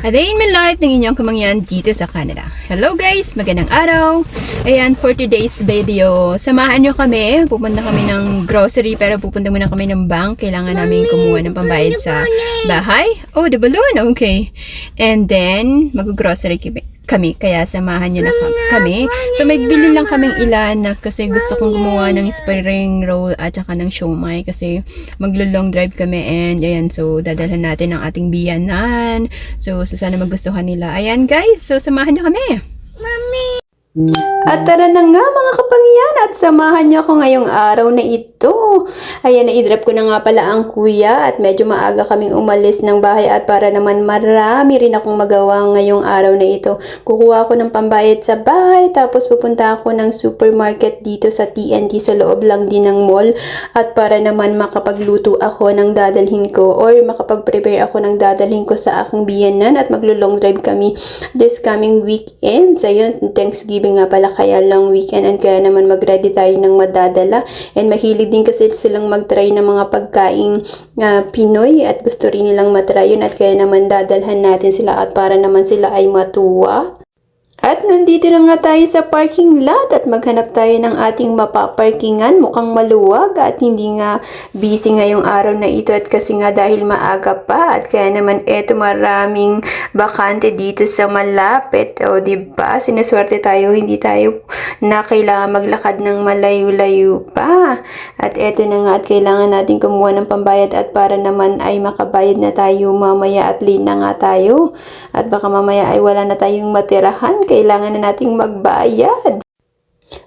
A day in my life ng inyong kamangyan dito sa Canada. Hello guys! Magandang araw! Ayan, for today's video, samahan nyo kami. Pupunta kami ng grocery pero pupunta muna kami ng bank. Kailangan namin kumuha ng pambayad sa bahay. Oh, the balloon! Okay. And then, mag-grocery kami. Kaya samahan nyo na kami. So, may bilhin lang kaming ilan na kasi gusto kong gumawa ng spring roll at saka ng siomai kasi maglo-long drive kami and ayan, so dadalhan natin ang ating biyanan. So, sana magustuhan nila. Ayan guys, so samahan nyo kami. At tara na nga mga kapangyan at samahan niyo ako ngayong araw na ito. Ayan, na-drop ko na nga pala ang kuya at medyo maaga kaming umalis ng bahay at para naman marami rin akong magawa ngayong araw na ito. Kukuha ako ng pambayad sa bahay tapos pupunta ako ng supermarket dito sa TNT sa loob lang din ng mall at para naman makapagluto ako ng dadalhin ko or makapag-prepare ako ng dadalhin ko sa aking biyanan at maglo-long drive kami this coming weekend. So yun, Thanksgiving nga pala kaya long weekend and kaya naman mag-ready tayo ng madadala and mahilig din kasi silang mag-try ng mga pagkaing Pinoy at gusto rin nilang matry yun at kaya naman dadalhan natin sila at para naman sila ay matuwa. At nandito na nga tayo sa parking lot at maghanap tayo ng ating mapaparkingan. Mukhang maluwag at hindi nga busy ngayong araw na ito at kasi nga dahil maaga pa at kaya naman eto maraming bakante dito sa malapit. O diba, sinaswerte tayo, hindi tayo na kailangan maglakad ng malayo-layo pa. At eto na nga at kailangan natin kumuha ng pambayad at para naman ay makabayad na tayo mamaya at late na nga tayo. At baka mamaya ay wala na tayong matirahan. Kailangan na nating magbayad.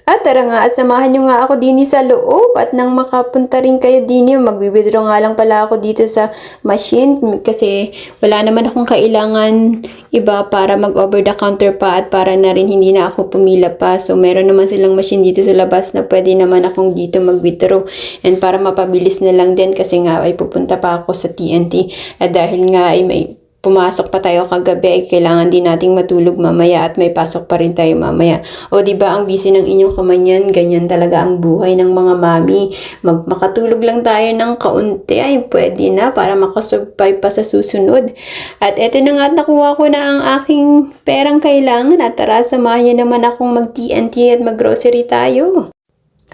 At tara nga at samahan nyo nga ako din sa loob at nang makapunta rin kayo din mag-withdraw nga lang pala ako dito sa machine kasi wala naman akong kailangan iba para mag-over the counter pa at para na rin hindi na ako pumila pa. So meron naman silang machine dito sa labas na pwede naman akong dito mag-withdraw and para mapabilis na lang din kasi nga ay pupunta pa ako sa TNT at dahil nga ay may pumasok pa tayo kagabi ay kailangan din nating matulog mamaya at may pasok pa rin tayo mamaya. O diba ang busy ng inyong kamanyan, ganyan talaga ang buhay ng mga mami. Makatulog lang tayo ng kaunti ay pwede na para makasurvive pa sa susunod. At eto na nga nakuha ko na ang aking perang kailangan at tara samahan niyo naman akong mag-TNT at mag-grocery tayo.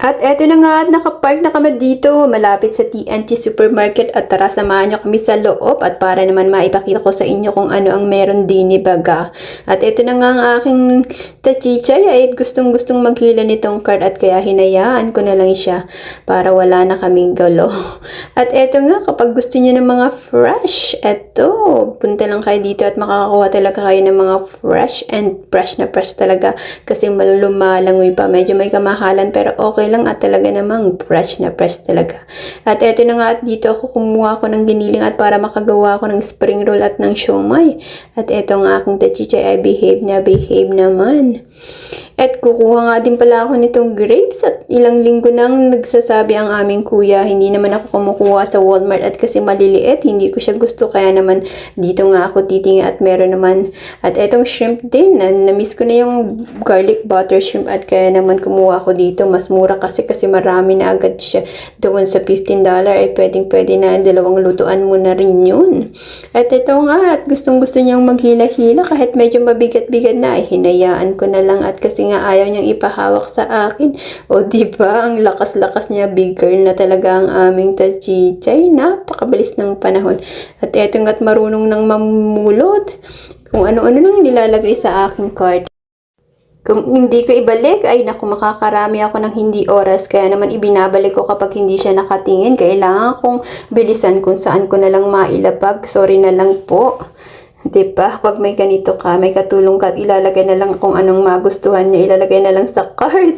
At eto na nga at nakapark na kami dito malapit sa TNT Supermarket at tara samahan nyo kami sa loob at para naman maipakita ko sa inyo kung ano ang meron din ni baga. At eto na nga ang aking tachichay ay gustong maghila nitong card at kaya hinayaan ko na lang siya para wala na kaming galo. At eto nga kapag gusto nyo ng mga fresh, eto, punta lang kayo dito at makakakuha talaga kayo ng mga fresh and fresh na fresh talaga kasi lumalangoy pa. Medyo may kamahalan pero okay lang at talaga namang fresh na fresh talaga. At eto na nga at dito ako kumuha ko ng giniling at para makagawa ko ng spring roll at ng siomai. At eto nga aking tachichay ay behave naman. At kukuha nga din pala ako nitong grapes at ilang linggo nang nagsasabi ang aming kuya, hindi naman ako kumukuha sa Walmart at kasi maliliit, hindi ko siya gusto kaya naman dito nga ako titingin at meron naman. At etong shrimp din, na-miss ko na yung garlic butter shrimp at kaya naman kumuha ako dito, mas mura kasi marami na agad siya doon sa $15 ay pwede na dalawang lutuan mo na rin yun. At ito nga at gustong niyang maghila-hila kahit medyo mabigat-bigat na ay hinayaan ko na lang at kasi nga ayaw niyang ipahawak sa akin. O diba, ang lakas-lakas niya, big girl na talaga ang aming tachichay. Napakabilis ng panahon. At eto nga't marunong nang mamulot. Kung ano-ano nang nilalagay sa aking cart. Kung hindi ko ibalik, ay naku, makakarami ako ng hindi oras. Kaya naman ibinabalik ko kapag hindi siya nakatingin. Kailangan kong bilisan kung saan ko na lang mailapag. Sorry na lang po. Diba? Pag may ganito ka, may katulong ka at ilalagay na lang kung anong magustuhan niya, ilalagay na lang sa cart.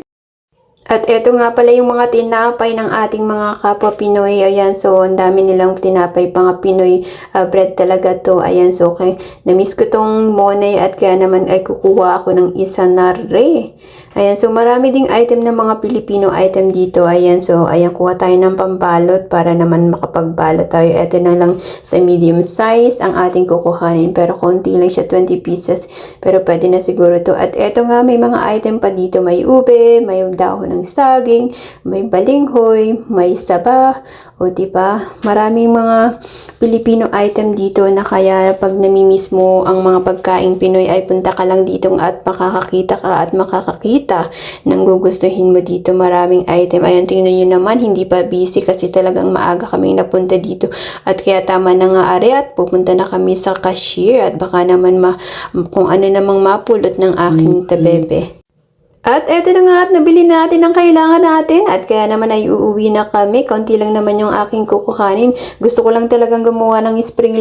At eto nga pala yung mga tinapay ng ating mga kapwa Pinoy. Ayan, so ang dami nilang tinapay, mga Pinoy bread talaga to. Ayan, so okay, na-miss ko tong monay at kaya naman ay kukuha ako ng isa na re. Ayan, so marami ding item ng mga Pilipino item dito. Ayan, so ayan, kuha tayo ng pambalot para naman makapagbalot tayo. Ito na lang sa medium size ang ating kukuhanin. Pero konti lang siya, 20 pieces. Pero pwede na siguro to. At eto nga, may mga item pa dito. May ube, may dahon ng saging, may balinghoy, may saba. O O diba? Maraming mga Filipino item dito na kaya pag namimiss mo ang mga pagkaing Pinoy ay punta ka lang dito at makakakita ng gugustuhin mo dito. Maraming item. Ayan, tingnan nyo naman, hindi pa busy kasi talagang maaga kaming napunta dito. At kaya tama na nga ari at pupunta na kami sa cashier at baka naman kung ano namang mapulot ng aking tabebe. At eto na nga at nabili natin ang kailangan natin at kaya naman ay uuwi na kami. Kaunti lang naman yung aking kukuhanin. Gusto ko lang talagang gumawa ng spring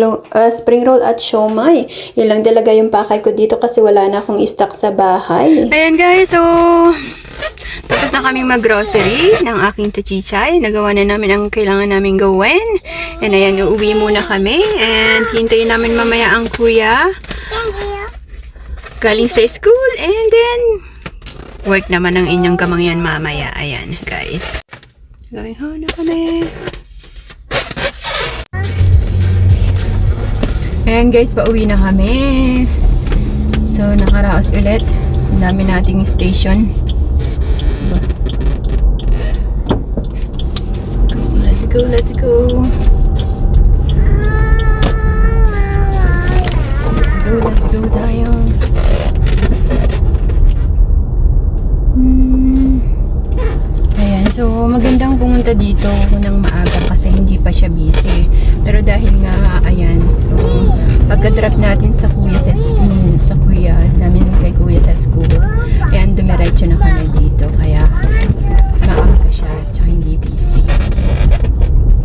roll at siomai. Yun lang talaga yung pakay ko dito kasi wala na akong stock sa bahay. Ayan guys, so tapos na kaming mag-grocery ng aking tachichay. Nagawa na namin ang kailangan namin gawin. And ayan, uuwi muna kami. And hintayin namin mamaya ang kuya galing sa school. And then work naman ang inyong kamangyan mamaya. Ayan, guys. Going home na kami. Ayan, guys. Pauwi na kami. So, nakaraos ulit. Ang dami nating station. Let's go, let's go. Let's go tayo. Ayan, so magandang pumunta dito ng maaga kasi hindi pa siya busy. Pero dahil nga, ayan, so pagka-drop natin sa kuya sa kuya namin kay kuya sa school, ayan, dumiretso na kami dito. Kaya maaga siya at hindi busy.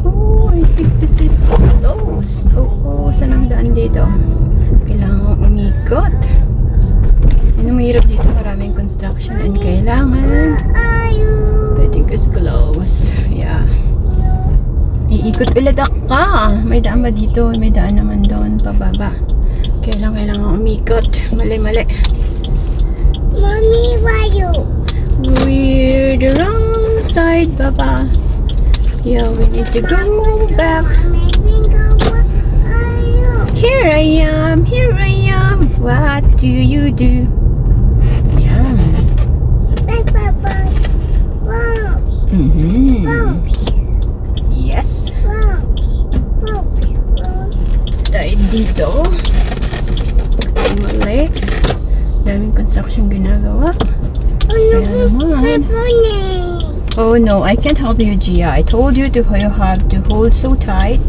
Oh, I think this is close. Oh, saan ang daan dito? Kailangan umikot. Ano, mahirap dito, maraming construction and kailangan I think it's close. Yeah. Iikot ulit ako. May daan ba dito? May daan naman doon pababa. Kailangan umikot. Mali. Mommy, why you? We're the wrong side, Papa. Yeah, we need to go back. Here I am. What do you do? Yeah. Hey, Papa. Bounce. Bounce. Yes. Bounce. Tayo dito. Mali. Daming construction ginagawa. Kaya naman. Oh no, I can't help you, Gia. I told you you have to hold so tight.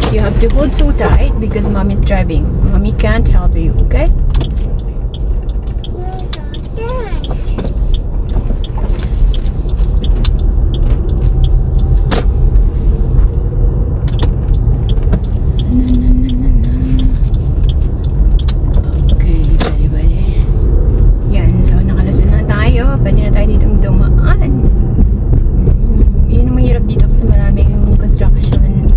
You have to hold so tight because Mommy's driving. Mommy can't help you, okay? Okay, bali. Yan, so nakalusot na tayo. Pwede na tayo ditong dumaan. Yun ang mahirap dito kasi maraming construction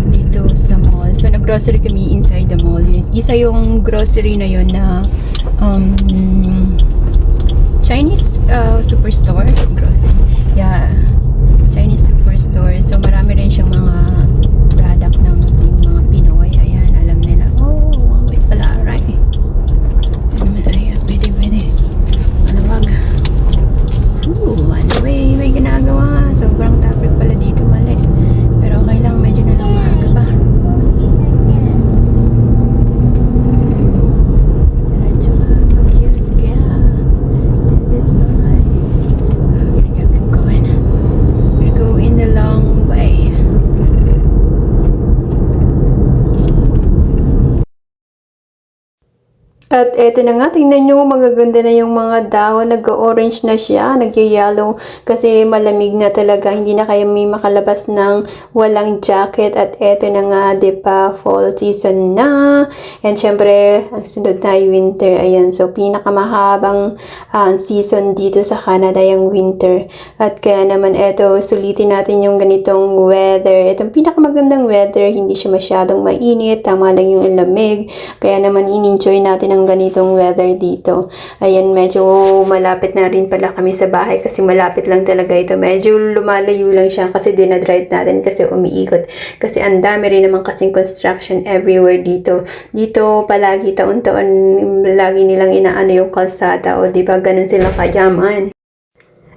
dito sa mall. So, nag-grocery kami inside the mall. Isa yung grocery na yun na Chinese superstore. Grocery. Yeah. Chinese superstore. So, marami rin siyang mga product ng ating mga Pinoy. Ayan, alam nila. Oh, wait pala, right? Ano naman, ayan, pwede. Maluwag. Ooh, anyway, may ginagawa. Sobrang traffic pala dito, mali. Pero okay lang, medyo na lang maaga pa. Diretso ka, mag-use ka. This is my... I'm gonna keep going. I'm gonna go in the long way. At eto na nga, tingnan nyo, magaganda na yung mga dahon, nag-orange na siya, nag-yellow kasi malamig na talaga, hindi na kayo may makalabas ng walang jacket. At eto na nga, diba, fall season na. And syempre, ang sunod na ay winter, ayan. So, pinakamahabang season dito sa Canada yung winter. At kaya naman eto, sulitin natin yung ganitong weather. Itong pinakamagandang weather, hindi siya masyadong mainit, tama lang yung lamig. Kaya naman in-enjoy natin ang ganitong weather dito. Ayan, medyo malapit na rin pala kami sa bahay kasi malapit lang talaga ito. Medyo lumalayo lang siya kasi dinadrive natin kasi umiikot. Kasi ang dami rin naman kasing construction everywhere dito. Dito palagi taon-taon lagi nilang inaano yung kalsada o diba ganun silang kayaman.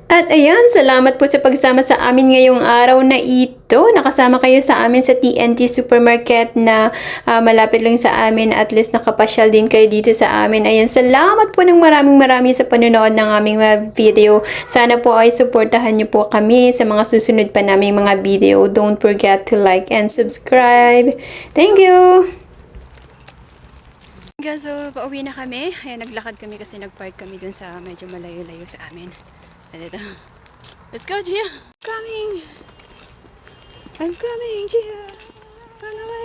At ayan, salamat po sa pagsama sa amin ngayong araw na ito. Nakasama kayo sa amin sa TNT Supermarket na malapit lang sa amin. At least nakapasyal din kayo dito sa amin. Ayan, salamat po ng maraming sa panonood ng aming mga video. Sana po ay suportahan niyo po kami sa mga susunod pa naming mga video. Don't forget to like and subscribe. Thank you! So, pauwi na kami. Ayan, naglakad kami kasi nagpark kami dun sa medyo malayo-layo sa amin. At ito. Let's go, Gia! Coming! I'm coming, Gia! Run away!